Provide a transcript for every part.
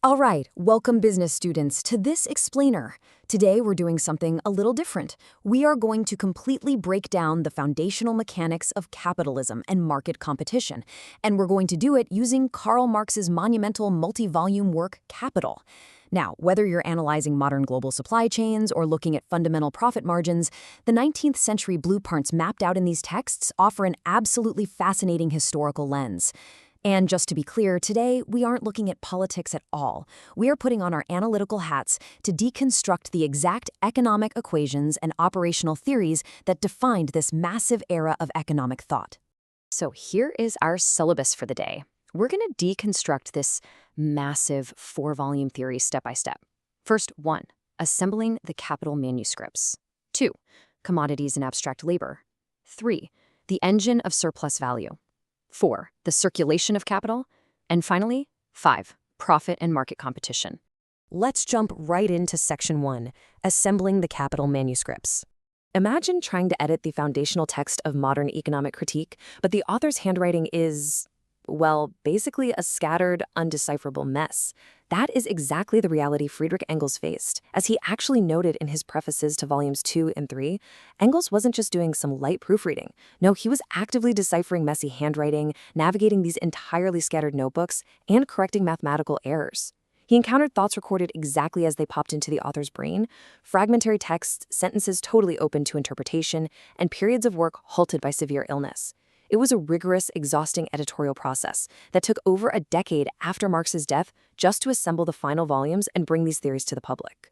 All right, welcome business students to this explainer. Today we're doing something a little different. We are going to completely break down the foundational mechanics of capitalism and market competition, and we're going to do it using Karl Marx's monumental multi-volume work, Kapital. Now, whether you're analyzing modern global supply chains or looking at fundamental profit margins, the 19th century blueprints mapped out in these texts offer an absolutely fascinating historical lens. And just to be clear, today we aren't looking at politics at all. We are putting on our analytical hats to deconstruct the exact economic equations and operational theories that defined this massive era of economic thought. So here is our syllabus for the day. We're going to deconstruct this massive 4-volume theory step by step. First, 1. Assembling the capital manuscripts. 2. Commodities and abstract labor. 3. The engine of surplus value. 4. The circulation of capital. And finally, 5. Profit and market competition. Let's jump right into Section 1, Assembling the Capital Manuscripts. Imagine trying to edit the foundational text of modern economic critique, but the author's handwriting is, well, basically a scattered, undecipherable mess. That is exactly the reality Friedrich Engels faced. As he actually noted in his prefaces to volumes 2 and 3, Engels wasn't just doing some light proofreading. No, he was actively deciphering messy handwriting, navigating these entirely scattered notebooks, and correcting mathematical errors. He encountered thoughts recorded exactly as they popped into the author's brain, fragmentary texts, sentences totally open to interpretation, and periods of work halted by severe illness. It was a rigorous, exhausting editorial process that took over a decade after Marx's death just to assemble the final volumes and bring these theories to the public.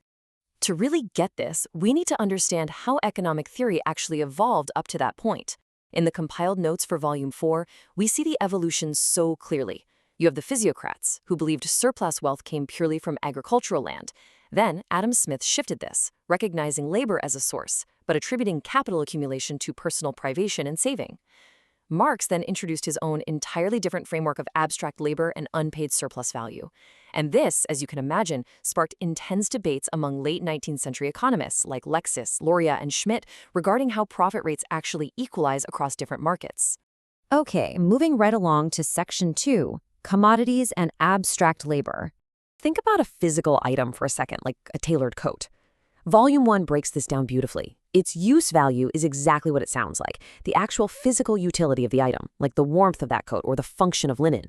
To really get this, we need to understand how economic theory actually evolved up to that point. In the compiled notes for Volume 4, we see the evolution so clearly. You have the physiocrats, who believed surplus wealth came purely from agricultural land. Then, Adam Smith shifted this, recognizing labor as a source, but attributing capital accumulation to personal privation and saving. Marx then introduced his own entirely different framework of abstract labor and unpaid surplus value. And this, as you can imagine, sparked intense debates among late 19th century economists like Lexis, Loria, and Schmidt regarding how profit rates actually equalize across different markets. Okay, moving right along to Section 2, Commodities and abstract labor. Think about a physical item for a second, like a tailored coat. Volume 1 breaks this down beautifully. Its use value is exactly what it sounds like, the actual physical utility of the item, like the warmth of that coat or the function of linen.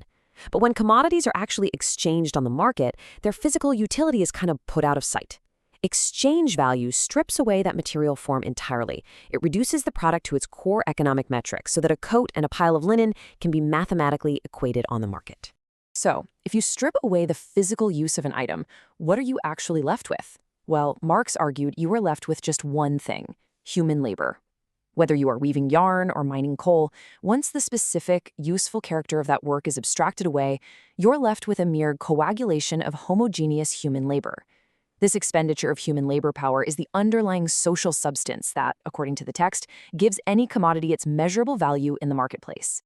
But when commodities are actually exchanged on the market, their physical utility is kind of put out of sight. Exchange value strips away that material form entirely. It reduces the product to its core economic metrics so that a coat and a pile of linen can be mathematically equated on the market. So, if you strip away the physical use of an item, what are you actually left with? Well, Marx argued you are left with just one thing: human labor. Whether you are weaving yarn or mining coal, once the specific, useful character of that work is abstracted away, you're left with a mere coagulation of homogeneous human labor. This expenditure of human labor power is the underlying social substance that, according to the text, gives any commodity its measurable value in the marketplace.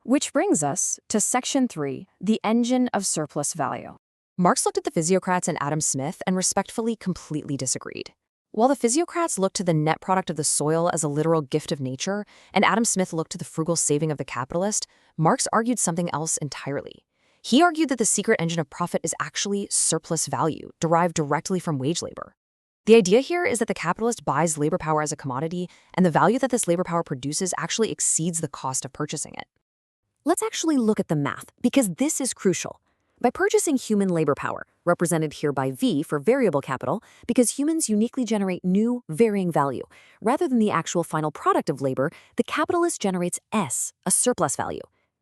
Which brings us to Section 3, the engine of surplus value. Marx looked at the physiocrats and Adam Smith and respectfully completely disagreed. While the physiocrats looked to the net product of the soil as a literal gift of nature, and Adam Smith looked to the frugal saving of the capitalist, Marx argued something else entirely. He argued that the secret engine of profit is actually surplus value, derived directly from wage labor. The idea here is that the capitalist buys labor power as a commodity, and the value that this labor power produces actually exceeds the cost of purchasing it. Let's actually look at the math, because this is crucial. By purchasing human labor power, represented here by V for variable capital, because humans uniquely generate new, varying value, rather than the actual final product of labor, the capitalist generates S, a surplus value.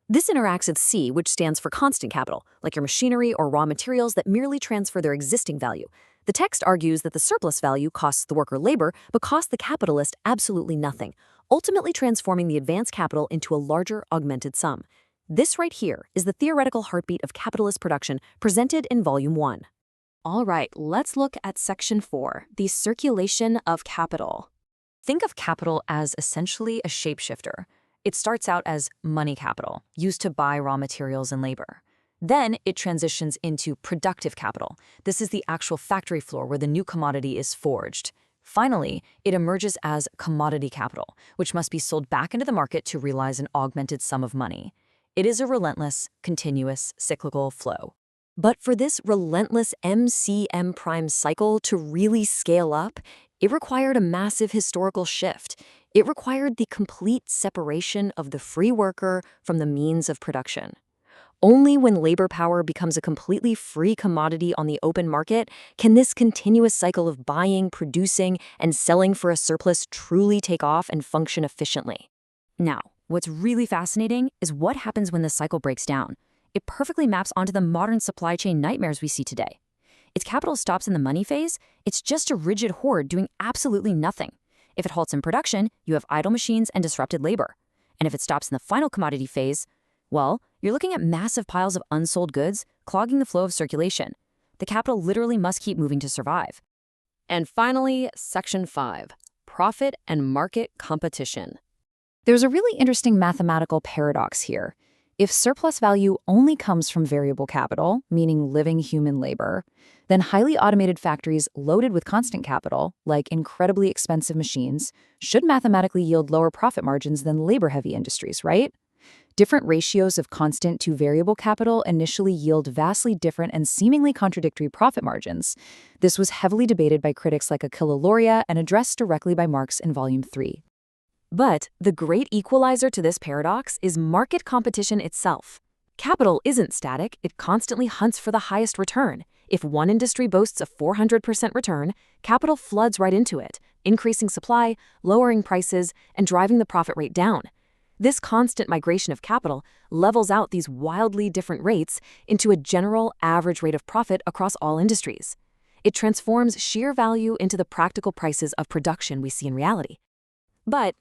This interacts with C, which stands for constant capital, like your machinery or raw materials that merely transfer their existing value. The text argues that the surplus value costs the worker labor, but costs the capitalist absolutely nothing, ultimately transforming the advanced capital into a larger augmented sum. This right here is the theoretical heartbeat of capitalist production presented in Volume 1. All right, let's look at Section 4, the circulation of capital. Think of capital as essentially a shapeshifter. It starts out as money capital, used to buy raw materials and labor. Then it transitions into productive capital. This is the actual factory floor where the new commodity is forged. Finally, it emerges as commodity capital, which must be sold back into the market to realize an augmented sum of money. It is a relentless, continuous, cyclical flow. But for this relentless MCM prime cycle to really scale up, it required a massive historical shift. It required the complete separation of the free worker from the means of production. Only when labor power becomes a completely free commodity on the open market can this continuous cycle of buying, producing, and selling for a surplus truly take off and function efficiently. Now, what's really fascinating is what happens when the cycle breaks down. It perfectly maps onto the modern supply chain nightmares we see today. If capital stops in the money phase, it's just a rigid horde doing absolutely nothing. If it halts in production, you have idle machines and disrupted labor. And if it stops in the final commodity phase, well, you're looking at massive piles of unsold goods clogging the flow of circulation. The capital literally must keep moving to survive. And finally, Section 5, Profit and Market Competition. There's a really interesting mathematical paradox here. If surplus value only comes from variable capital, meaning living human labor, then highly automated factories loaded with constant capital, like incredibly expensive machines, should mathematically yield lower profit margins than labor-heavy industries, right? Different ratios of constant to variable capital initially yield vastly different and seemingly contradictory profit margins. This was heavily debated by critics like Karl and addressed directly by Marx in Volume 3. But the great equalizer to this paradox is market competition itself. Capital isn't static, it constantly hunts for the highest return. If one industry boasts a 400% return, capital floods right into it, increasing supply, lowering prices, and driving the profit rate down. This constant migration of capital levels out these wildly different rates into a general average rate of profit across all industries. It transforms sheer value into the practical prices of production we see in reality. But,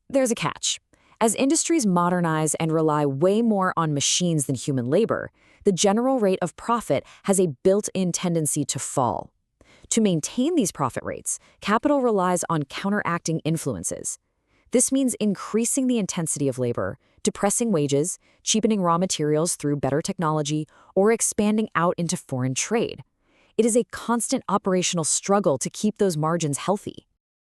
there's a catch. As industries modernize and rely way more on machines than human labor, the general rate of profit has a built-in tendency to fall. To maintain these profit rates, capital relies on counteracting influences. This means increasing the intensity of labor, depressing wages, cheapening raw materials through better technology, or expanding out into foreign trade. It is a constant operational struggle to keep those margins healthy.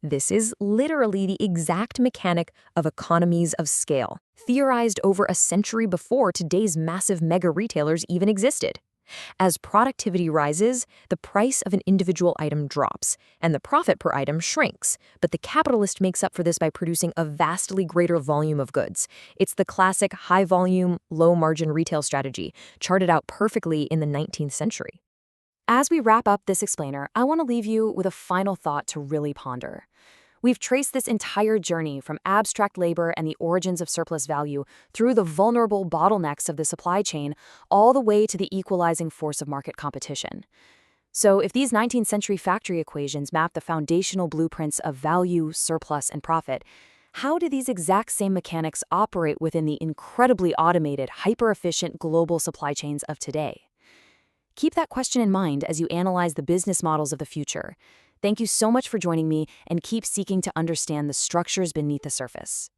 This is literally the exact mechanic of economies of scale, theorized over a century before today's massive mega retailers even existed. As productivity rises, the price of an individual item drops, and the profit per item shrinks. But the capitalist makes up for this by producing a vastly greater volume of goods. It's the classic high-volume, low-margin retail strategy, charted out perfectly in the 19th century. As we wrap up this explainer, I want to leave you with a final thought to really ponder. We've traced this entire journey from abstract labor and the origins of surplus value through the vulnerable bottlenecks of the supply chain, all the way to the equalizing force of market competition. So if these 19th century factory equations map the foundational blueprints of value, surplus, and profit, how do these exact same mechanics operate within the incredibly automated, hyper-efficient global supply chains of today? Keep that question in mind as you analyze the business models of the future. Thank you so much for joining me, and keep seeking to understand the structures beneath the surface.